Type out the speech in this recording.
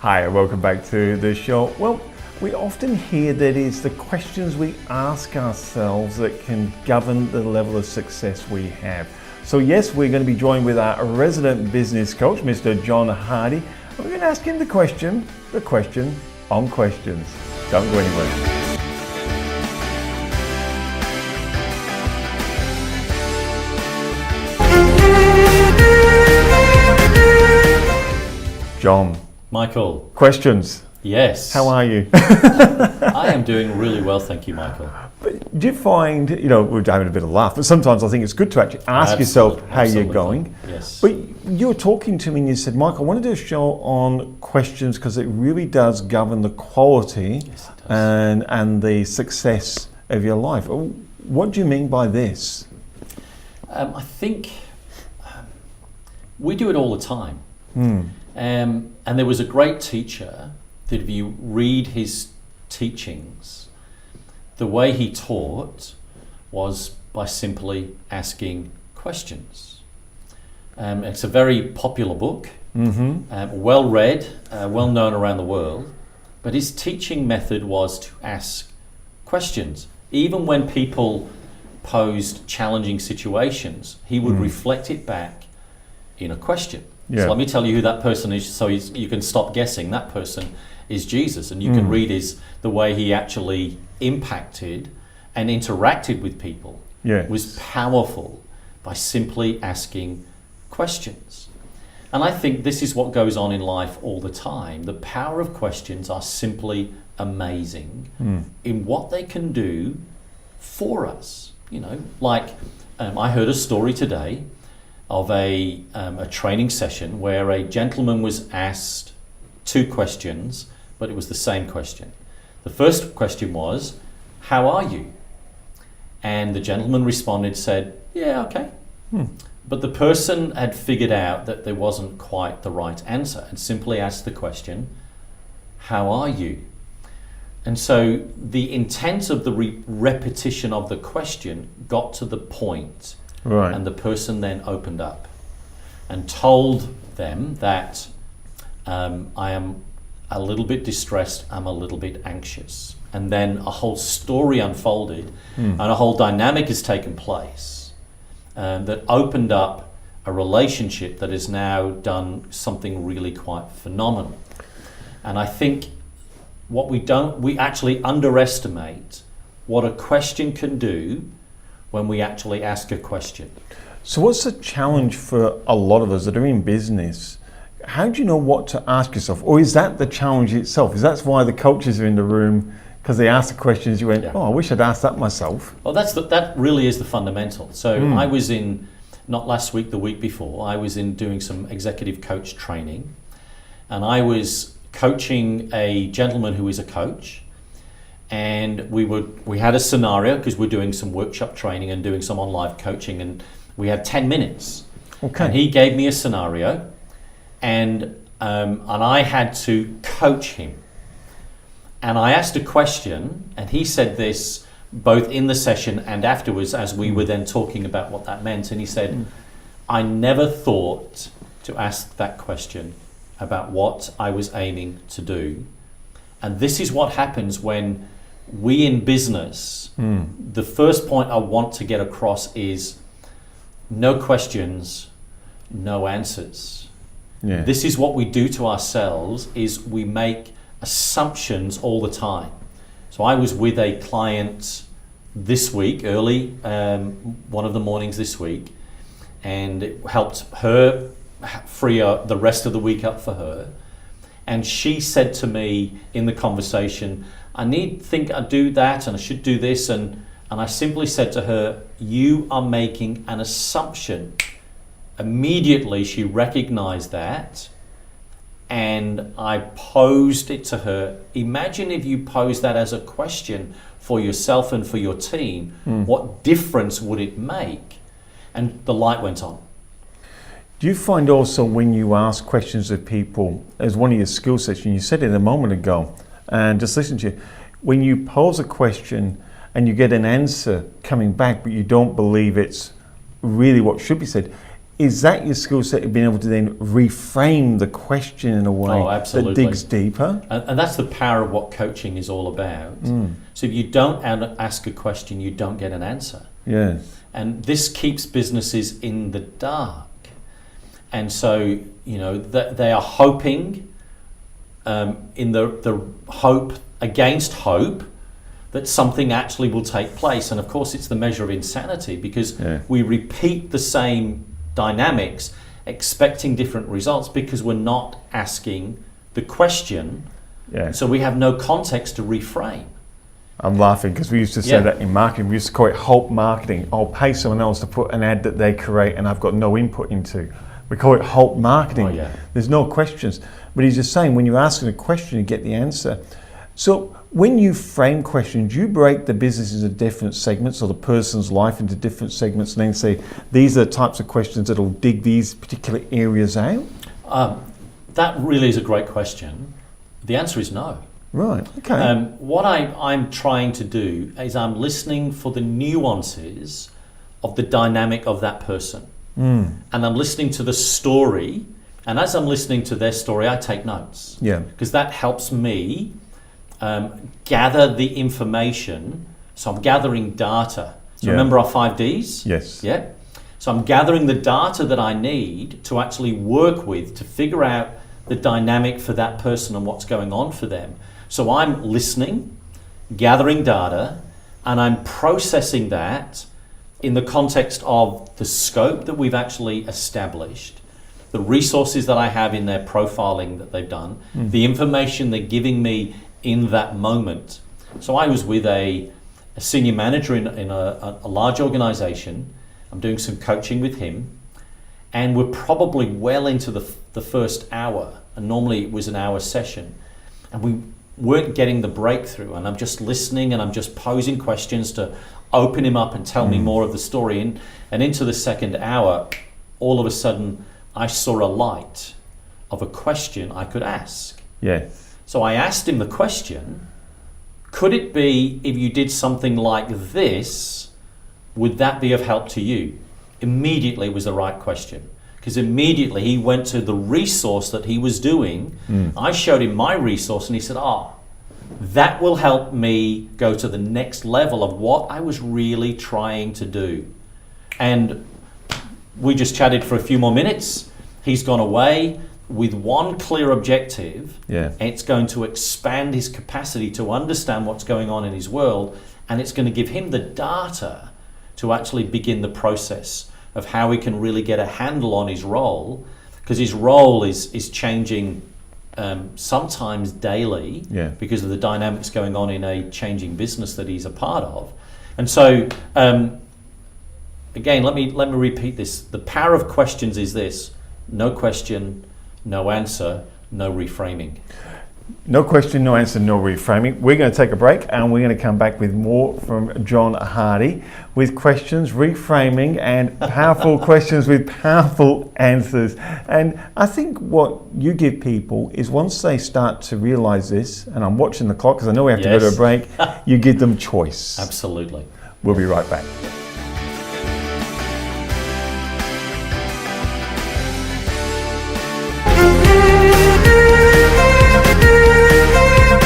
Hi, and welcome back to the show. Well, we often hear that it's the questions we ask ourselves that can govern the level of success we have. So yes, we're going to be joined with our resident business coach, Mr. John Hardy. And we're going to ask him the question on questions. Don't go anywhere. John. Michael. Questions. Yes. How are you? I am doing really well, thank you, Michael. But do you find, we're having a bit of a laugh, but sometimes I think it's good to actually ask yourself how you're going. Yes. But you were talking to me and you said, Michael, I want to do a show on questions because it really does govern the quality and the success of your life. What do you mean by this? I think we do it all the time. And there was a great teacher that if you read his teachings, the way he taught was by simply asking questions. It's a very popular book, well read, well known around the world, but his teaching method was to ask questions. Even when people posed challenging situations, he would reflect it back in a question. Yeah. So let me tell you who that person is so you can stop guessing. That person is Jesus, and you can read the way he actually impacted and interacted with people was powerful by simply asking questions. And I think this is what goes on in life all the time. The power of questions are simply amazing in what they can do for us. I heard a story today of a training session where a gentleman was asked two questions, but it was the same question. The first question was, how are you? And the gentleman responded, said, yeah, okay. But the person had figured out that there wasn't quite the right answer and simply asked the question, how are you? And so the intent of the repetition of the question got to the point. Right. And the person then opened up and told them that I am a little bit distressed, I'm a little bit anxious. And then a whole story unfolded and a whole dynamic has taken place that opened up a relationship that has now done something really quite phenomenal. And I think we actually underestimate what a question can do when we actually ask a question. So what's the challenge for a lot of us that are in business? How do you know what to ask yourself? Or is that the challenge itself? Is that why the coaches are in the room, because they ask the questions, you went, I wish I'd asked that myself. Well, that really is the fundamental. So I was in, not last week, the week before, I was in doing some executive coach training, and I was coaching a gentleman who is a coach. And we had a scenario because we're doing some workshop training and doing some online coaching, and we had 10 minutes. Okay. And he gave me a scenario, and I had to coach him. And I asked a question, and he said this both in the session and afterwards as we were then talking about what that meant. And he said, I never thought to ask that question about what I was aiming to do. And this is what happens when we in business, the first point I want to get across is no questions, no answers. Yeah. This is what we do to ourselves, is we make assumptions all the time. So I was with a client this week, early, one of the mornings this week, and it helped her free the rest of the week up for her. And she said to me in the conversation, I do that and I should do this. And I simply said to her, you are making an assumption. Immediately she recognized that. And I posed it to her. Imagine if you posed that as a question for yourself and for your team, what difference would it make? And the light went on. Do you find also when you ask questions of people, as one of your skill sets, and you said it a moment ago, and just listen to you, when you pose a question and you get an answer coming back, but you don't believe it's really what should be said, is that your skill set of being able to then reframe the question in a way that digs deeper? And that's the power of what coaching is all about. So if you don't ask a question, you don't get an answer. Yes. And this keeps businesses in the dark. And so, they are hoping in the hope against hope that something actually will take place. And of course, it's the measure of insanity, because we repeat the same dynamics expecting different results because we're not asking the question. So we have no context to reframe. I'm laughing because we used to say that in marketing. We used to call it hope marketing. I'll pay someone else to put an ad that they create and I've got no input into. We call it hope marketing. There's no questions. But he's just saying, when you're asking a question, you get the answer. So when you frame questions, you break the business into different segments, or the person's life into different segments, and then say, these are the types of questions that will dig these particular areas out? That really is a great question. The answer is no. Right, okay. What I'm trying to do is I'm listening for the nuances of the dynamic of that person. And I'm listening to the story, and as I'm listening to their story, I take notes. Because that helps me gather the information. So I'm gathering data. So remember our 5 Ds? Yes. Yeah. So I'm gathering the data that I need to actually work with to figure out the dynamic for that person and what's going on for them. So I'm listening, gathering data, and I'm processing that in the context of the scope that we've actually established, the resources that I have in their profiling that they've done, the information they're giving me in that moment. So I was with a senior manager in a large organization. I'm doing some coaching with him, and we're probably well into the first hour, and normally it was an hour session, and we weren't getting the breakthrough, and I'm just listening and I'm just posing questions to open him up and tell me more of the story. And into the second hour, all of a sudden I saw a light of a question I could ask. Yes. So I asked him the question, could it be if you did something like this, would that be of help to you? Immediately was the right question, because immediately he went to the resource that he was doing. I showed him my resource and he said, that will help me go to the next level of what I was really trying to do. And we just chatted for a few more minutes. He's gone away with one clear objective. And it's going to expand his capacity to understand what's going on in his world, and it's going to give him the data to actually begin the process of how he can really get a handle on his role, because his role is changing sometimes daily because of the dynamics going on in a changing business that he's a part of. And so again, let me repeat this. The power of questions is this: no question, no answer, no reframing. No question, no answer, no reframing. We're going to take a break, and we're going to come back with more from John Hardy with questions, reframing, and powerful questions with powerful answers. And I think what you give people is, once they start to realize this, and I'm watching the clock because I know we have to go to a break, you give them choice. Absolutely. We'll be right back.